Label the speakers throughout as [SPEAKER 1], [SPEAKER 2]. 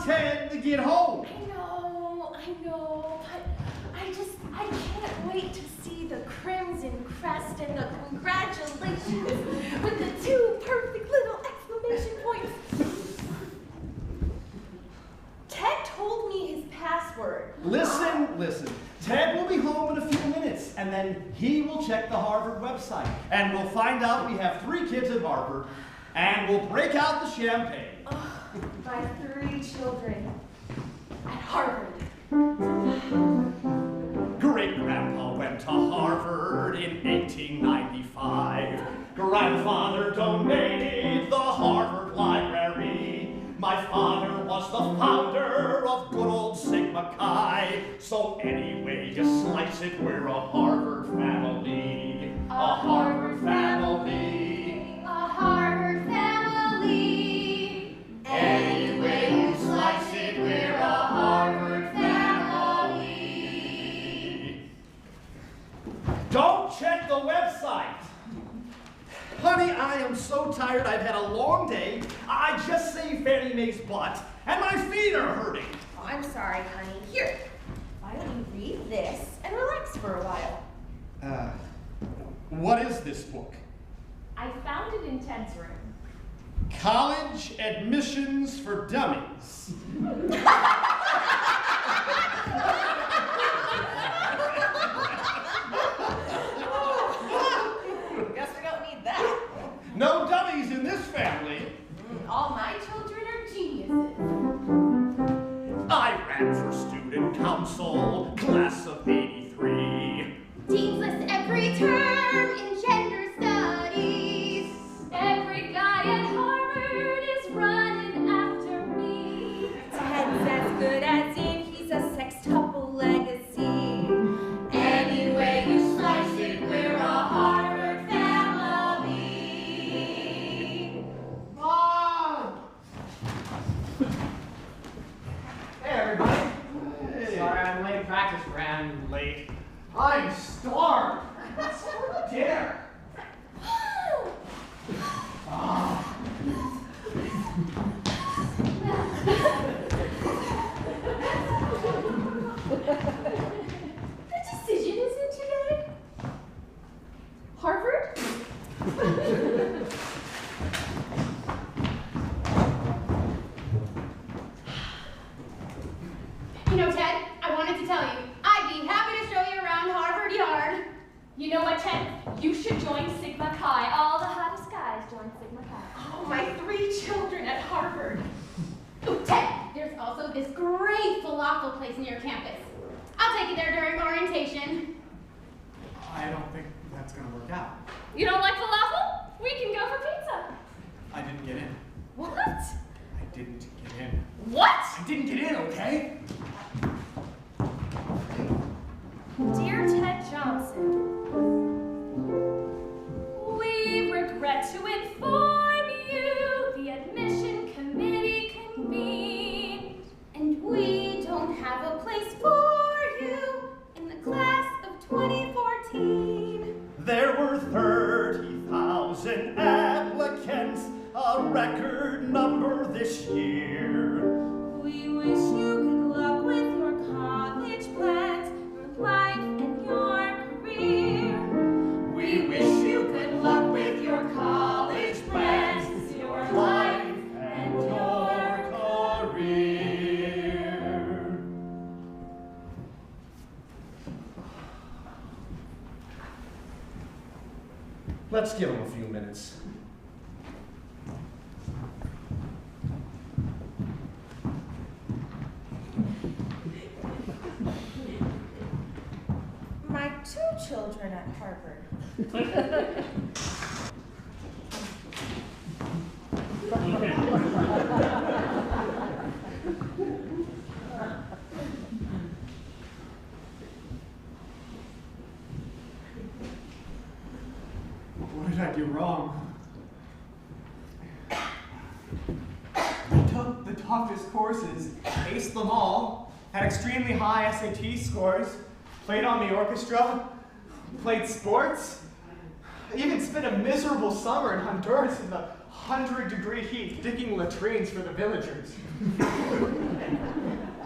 [SPEAKER 1] Ted to get home.
[SPEAKER 2] I know, but I can't wait to see the crimson crest and the congratulations with the 2 perfect little exclamation points. Ted told me his password.
[SPEAKER 1] Listen. Ted will be home in a few minutes, and then he will check the Harvard website, and we'll find out we have 3 kids at Harvard, and we'll break out the champagne.
[SPEAKER 2] My 3 children at Harvard.
[SPEAKER 1] Great-grandpa went to Harvard in 1895. Grandfather donated the Harvard Library. My father was the founder of good old Sigma Chi. So any way you slice it, we're a Harvard family. A Harvard family.
[SPEAKER 2] A Harvard family.
[SPEAKER 1] Any way you slice it, we're a Harvard family. Don't check the website. Honey, I am so tired. I've had a long day. I just saved Fannie Mae's butt, and my feet are hurting.
[SPEAKER 2] Oh, I'm sorry, honey. Here, why don't you read this and relax for a while?
[SPEAKER 1] What is this book?
[SPEAKER 2] I found it in Ted's room.
[SPEAKER 1] College Admissions for Dummies.
[SPEAKER 2] Guess we don't need that.
[SPEAKER 1] No dummies in this family.
[SPEAKER 2] All my children are geniuses.
[SPEAKER 1] I ran for student council, class of '83.
[SPEAKER 2] Dean's list every term in gender studies. Every guy at Harvard is running after me. Ted's as good as in, he's a sextuple legacy. Any way you slice it, we're a Harvard family.
[SPEAKER 3] Mom! Hey, everybody.
[SPEAKER 1] Hey.
[SPEAKER 3] Sorry I'm late. Practice ran late. I'm starved. What's for dinner?
[SPEAKER 2] The decision is in today? Harvard?
[SPEAKER 4] You know, Ted, I wanted to tell you, I'd be happy to show you around Harvard Yard.
[SPEAKER 2] You know what, Ted? You should join Sigma Chi. All the hottest guys join Sigma Chi.
[SPEAKER 4] Oh, my 3 children at Harvard. Oh, Ted, there's also this great falafel place near campus. I'll take you there during orientation.
[SPEAKER 3] I don't think that's gonna work out.
[SPEAKER 2] You don't like falafel? We can go for pizza.
[SPEAKER 3] I didn't get in.
[SPEAKER 2] What?
[SPEAKER 3] I didn't get in.
[SPEAKER 2] What?
[SPEAKER 3] I didn't get in, okay?
[SPEAKER 2] Dear Ted Johnson, we regret to inform you the admission committee convened, and we don't have a place for you in the class of 2014.
[SPEAKER 1] There were 30,000 applicants, a record number this year.
[SPEAKER 2] We wish you good luck with your college plans, your life and your career.
[SPEAKER 1] We wish you good luck with your college plans, your life and your career. Let's give him a few minutes.
[SPEAKER 2] My 2 children at Harvard.
[SPEAKER 3] What did I do wrong? I took the toughest courses, aced them all, had extremely high SAT scores, played on the orchestra, played sports, I even spent a miserable summer in Honduras in the 100-degree heat digging latrines for the villagers.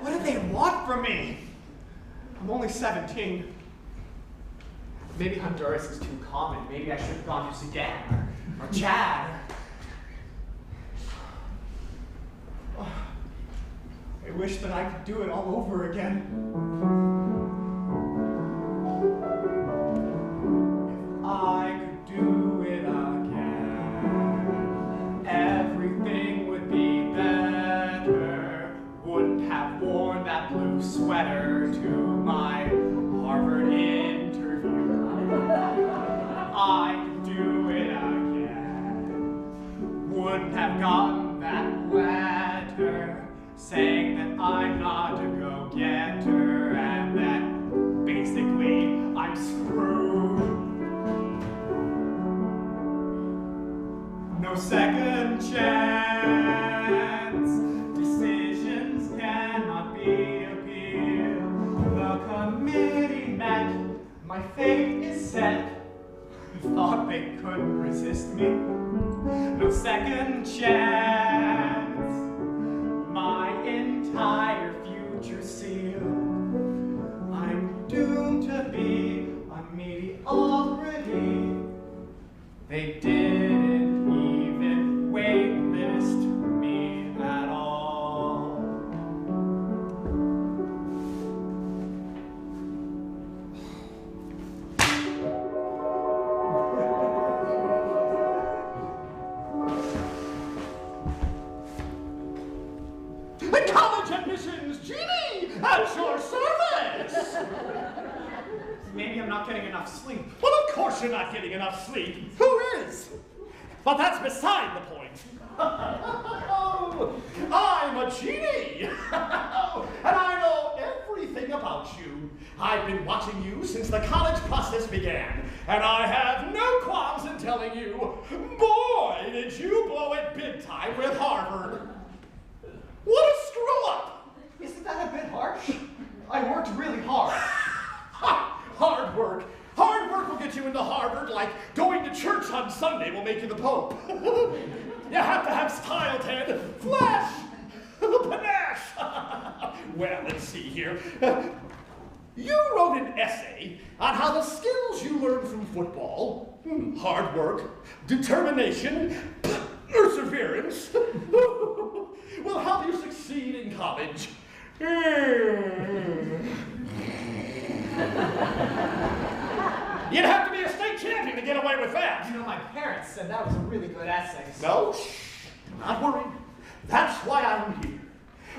[SPEAKER 3] What do they want from me? I'm only 17. Maybe Honduras is too common. Maybe I should have gone to Sudan or Chad. I wish that I could do it all over again. If I could do it again, everything would be better. Wouldn't have worn that blue sweater to my Harvard interview. I could do it again. Wouldn't have gotten that letter saying that I'm not a go-getter and that basically I'm screwed. No second chance. Decisions cannot be appealed. The committee met. My fate is set. Thought they couldn't resist me. No second chance. My entire future sealed. I'm doomed to be a mediocrity. They didn't even waitlist me at all.
[SPEAKER 1] The college admissions, Genie, at your service!
[SPEAKER 3] Maybe I'm not getting enough sleep.
[SPEAKER 1] Well, of course you're not getting enough sleep. Who is? But that's beside the point. I'm a genie! And I know everything about you. I've been watching you since the college process began, and I have no qualms in telling you, boy, did you blow it big time with Harvard. What a screw-up!
[SPEAKER 3] Isn't that a bit harsh? I worked really hard.
[SPEAKER 1] Hard work. Hard work will get you into Harvard like going to church on Sunday will make you the Pope. You have to have style, Ted. Flash! Panache! Well, let's see here. You wrote an essay on how the skills you learned from football, hard work, determination, perseverance, will help you succeed in college. You'd have to be a state champion to get away with that.
[SPEAKER 3] You know, my parents said that was a really good essay.
[SPEAKER 1] No, not worried. That's why I'm here.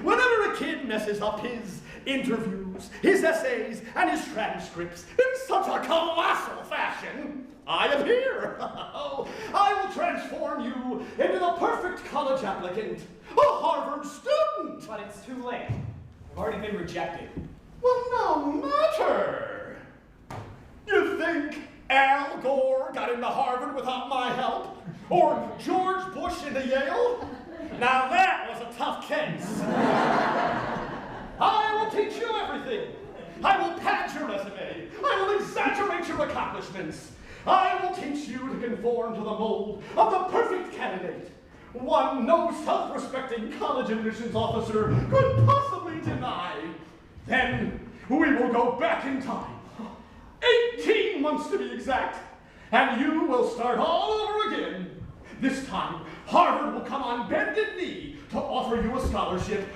[SPEAKER 1] Whenever a kid messes up his interviews, his essays, and his transcripts in such a colossal fashion, I am here. I will transform you into the perfect college applicant, a Harvard student.
[SPEAKER 3] But it's too late. I've already been rejected.
[SPEAKER 1] Well, no matter. You think Al Gore got into Harvard without my help? Or George Bush into Yale? Now that was a tough case. I will teach you everything. I will pad your resume. I will exaggerate your accomplishments. I will teach you to conform to the mold of the perfect candidate. One no self-respecting college admissions officer could possibly deny. Then we will go back in time. 18 months to be exact. And you will start all over again. This time, Harvard will come on bended knee to offer you a scholarship.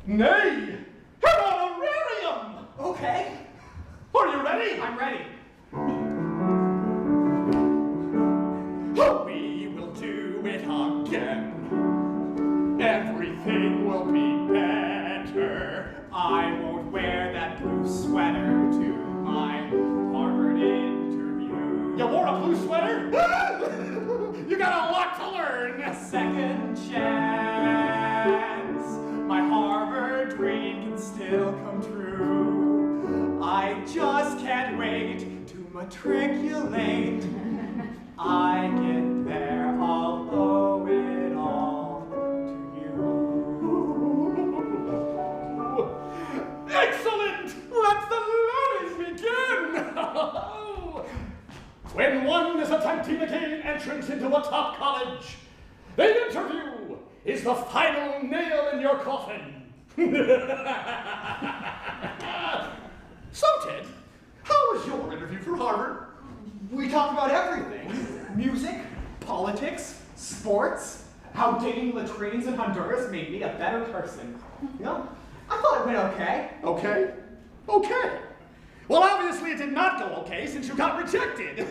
[SPEAKER 1] Nay, an honorarium!
[SPEAKER 3] Okay.
[SPEAKER 1] Are you ready?
[SPEAKER 3] I'm ready.
[SPEAKER 1] We will do it again. Everything will be better.
[SPEAKER 3] I won't wear that blue sweater to my Harvard interview.
[SPEAKER 1] You wore a blue sweater? You got a lot to learn.
[SPEAKER 3] A second chance. My Harvard dream can still come true. I just can't wait to matriculate. I get there, I'll owe it all to you.
[SPEAKER 1] Excellent! Let the learning begin! When one is attempting to gain entrance into a top college, The interview is the final nail in your coffin. So, Ted, how was your interview for Harvard?
[SPEAKER 3] We talked about everything. Music, politics, sports, how digging latrines in Honduras made me a better person. You know, I thought it went okay.
[SPEAKER 1] Okay. Okay. Well, obviously it did not go okay since you got rejected.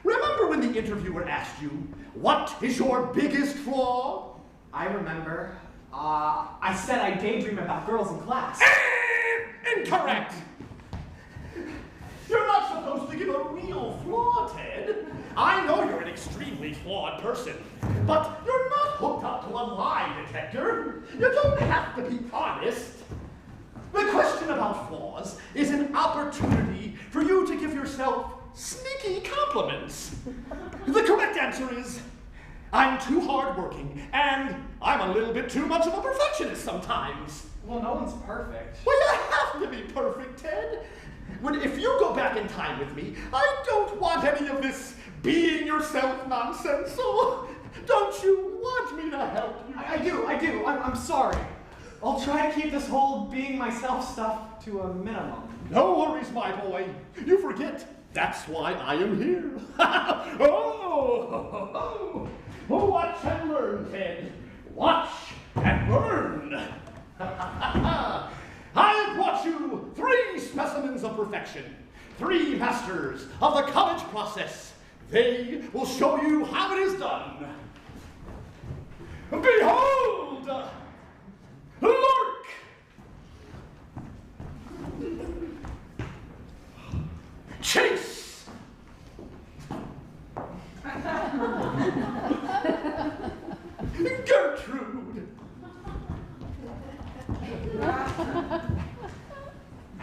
[SPEAKER 1] Remember when the interviewer asked you, what is your biggest flaw?
[SPEAKER 3] I remember. I said I daydream about girls in class.
[SPEAKER 1] Incorrect. You're not supposed to give a real flaw, Ted. I know you're an extremely flawed person, but you're not hooked up to a lie detector. You don't have to be honest. The question about flaws is an opportunity for you to give yourself sneaky compliments. The correct answer is, I'm too hardworking, and I'm a little bit too much of a perfectionist sometimes.
[SPEAKER 3] Well, no one's perfect.
[SPEAKER 1] Well, you have to be perfect, Ted. If you go back in time with me, I don't want any of this being yourself nonsense, so don't you want me to help you?
[SPEAKER 3] I do. I'm sorry. I'll try to keep this whole being myself stuff to a minimum.
[SPEAKER 1] No worries, my boy. You forget, that's why I am here. Oh, watch and learn, Ted. Watch and learn. I have brought you 3 specimens of perfection, 3 masters of the college process. They will show you how it is done. Behold, Lark! Chase! Gertrude!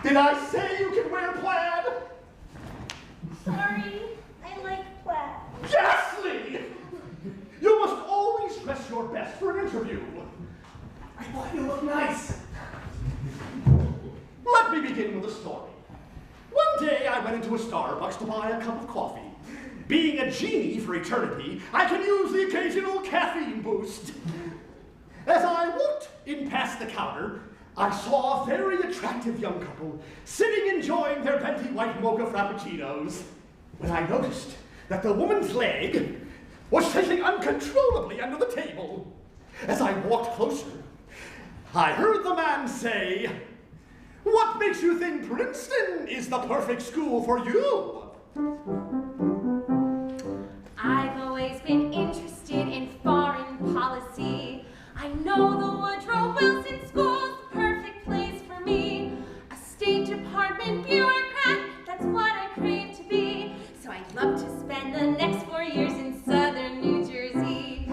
[SPEAKER 1] Did I say you can wear plaid?
[SPEAKER 2] Sorry, I like plaid.
[SPEAKER 1] Ghastly! You must always dress your best for an interview.
[SPEAKER 3] I thought you looked nice.
[SPEAKER 1] Let me begin with a story. One day I went into a Starbucks to buy a cup of coffee. Being a genie for eternity, I can use the occasional caffeine boost. As I walked in past the counter, I saw a very attractive young couple sitting enjoying their venti white mocha frappuccinos, when I noticed that the woman's leg was shaking uncontrollably under the table. As I walked closer, I heard the man say, "What makes you think Princeton is the perfect school for you?"
[SPEAKER 2] I've always been interested in foreign policy. I know the Woodrow Wilson School's the perfect place for me. A State Department bureaucrat, that's what I crave to be. So I'd love to spend the next 4 years in southern New Jersey.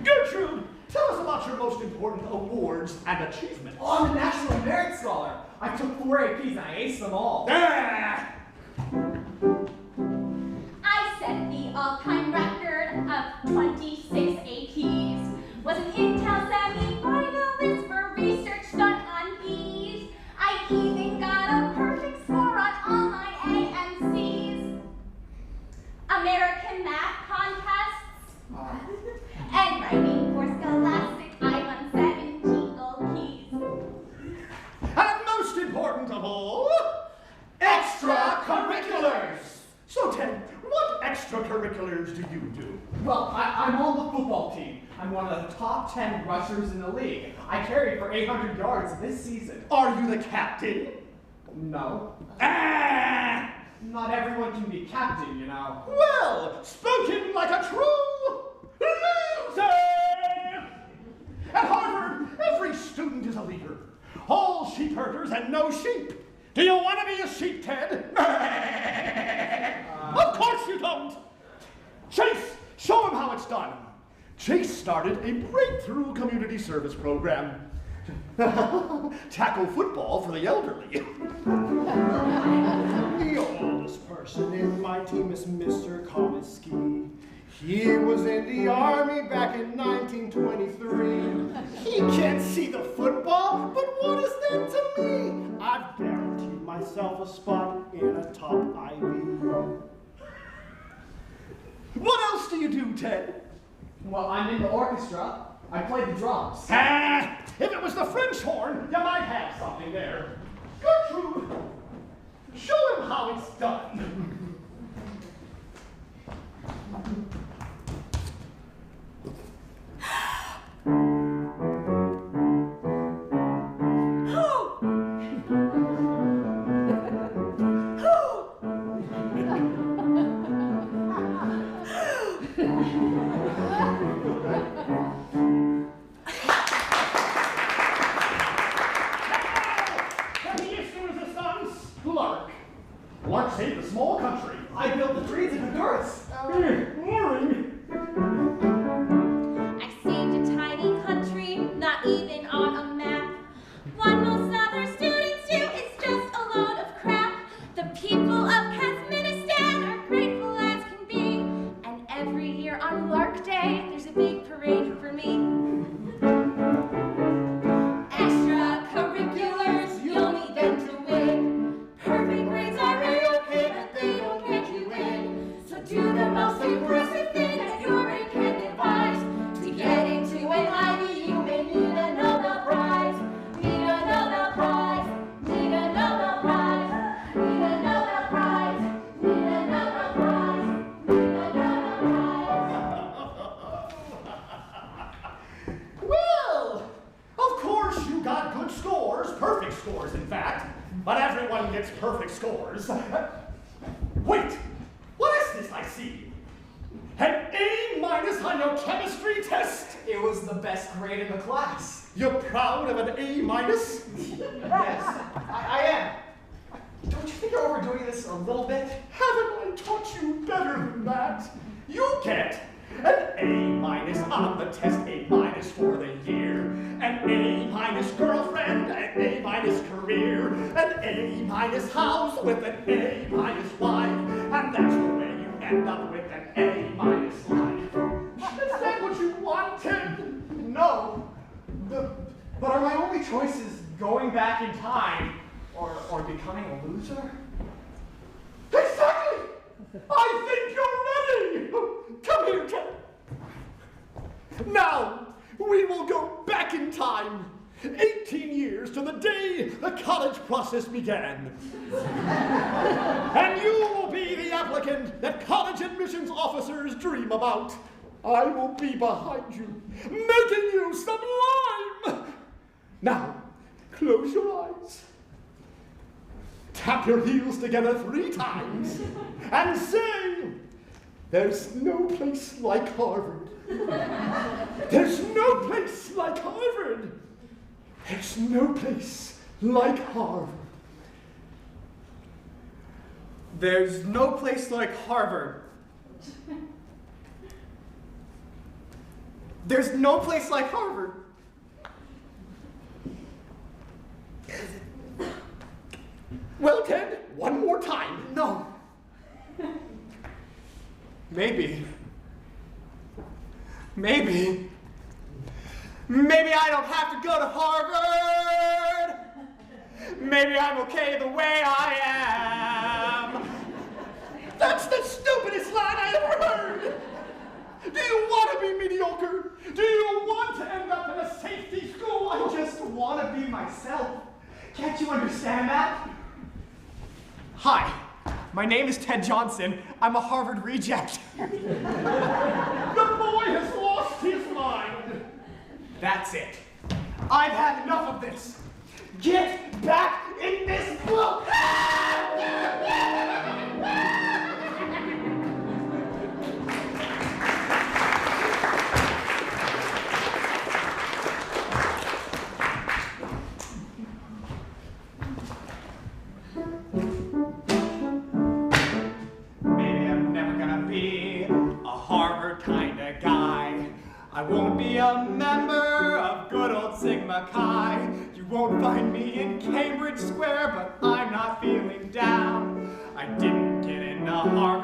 [SPEAKER 1] Gertrude, tell us about your most important awards and achievements.
[SPEAKER 3] Oh, I'm a National Merit Scholar. I took 4 APs and I aced them all.
[SPEAKER 1] Ah!
[SPEAKER 4] I set the all-time record of 26 APs. Was an Intel semi-finalist for research done on bees. I even got a perfect score on all my A and C's. American math contests. And writing for Scholastic, I won 17 gold keys.
[SPEAKER 1] And most important of all, extracurriculars. So, Ted, what extracurriculars do you do?
[SPEAKER 3] Well, I'm on the football team. I'm one of the top 10 rushers in the league. I carried for 800 yards this season.
[SPEAKER 1] Are you the captain?
[SPEAKER 3] No.
[SPEAKER 1] Ah!
[SPEAKER 3] Not everyone can be captain, you know.
[SPEAKER 1] Well, spoken like a true loser! At Harvard, every student is a leader. All sheep herders and no sheep. Do you want to be a sheep, Ted? Of course you don't. Chase, show him how it's done. Chase started a breakthrough community service program. Tackle football for the elderly.
[SPEAKER 5] The oldest person in my team is Mr. Comiskey. He was in the army back in 1923. He can't see the football, but what is that to me? I've guaranteed myself a spot in a top Ivy.
[SPEAKER 1] What else do you do, Ted?
[SPEAKER 3] Well, I'm in the orchestra. I play the drums.
[SPEAKER 1] Ah, if it was the French horn, you might have something there. Gertrude, show him how it's done. Lark saved a small country.
[SPEAKER 3] I built the trees and endurance.
[SPEAKER 1] Boring.
[SPEAKER 2] I saved a tiny country, not even on a map. What most other students do is just a load of crap. The people of Kazakhstan are grateful as can be. And every year on Lark Day, there's a big parade for me. Extracurriculars, you'll need them to win. Perfect grades are A-okay, but they don't get you in. So do the most impressive thing that your brain can devise. To get into an Ivy, you may need a Nobel Prize. Need a Nobel Prize. Need a Nobel Prize. Need a Nobel Prize. Need a Nobel Prize. Need a Nobel Prize.
[SPEAKER 1] Well, of course you got good scores, perfect scores in fact, but everyone gets perfect scores. Wait, what is this I see? An A- on your chemistry test?
[SPEAKER 3] It was the best grade in the class.
[SPEAKER 1] You're proud of an A-?
[SPEAKER 3] Yes, I am. Don't you think you're overdoing this a little bit?
[SPEAKER 1] Haven't I taught you better than that? You get an A- on the test, A- for the year, an A- girlfriend, an A- career, an A- house with an A- wife, and that's the way you end up with an A- life. Is that what you wanted?
[SPEAKER 3] No. But are my only choices going back in time or becoming a loser?
[SPEAKER 1] Exactly! I think you're ready! Come here, Jenna. Now, we will go back in time, 18 years to the day the college process began. And you will be the applicant that college admissions officers dream about. I will be behind you, making you sublime. Now, close your eyes. Tap your heels together 3 times and say, "There's no place like Harvard. There's no place like Harvard. There's no place like Harvard."
[SPEAKER 3] There's no place like Harvard. There's no place like Harvard.
[SPEAKER 1] Well, Ted, one more time.
[SPEAKER 3] No. Maybe I don't have to go to Harvard. Maybe I'm okay the way I am.
[SPEAKER 1] That's the stupidest line I ever heard. Do you want to be mediocre? Do you want to end up in a safety school?
[SPEAKER 3] I just want to be myself. Can't you understand that? Hi, my name is Ted Johnson. I'm a Harvard reject.
[SPEAKER 1] The boy has lost his mind.
[SPEAKER 3] That's it. I've had enough of this. Get back in this book! Maybe I'm never gonna be a Harvard kind of guy. I won't be a member of good old Sigma Chi. You won't find me in Cambridge Square, but I'm not feeling down. I didn't get into Harvard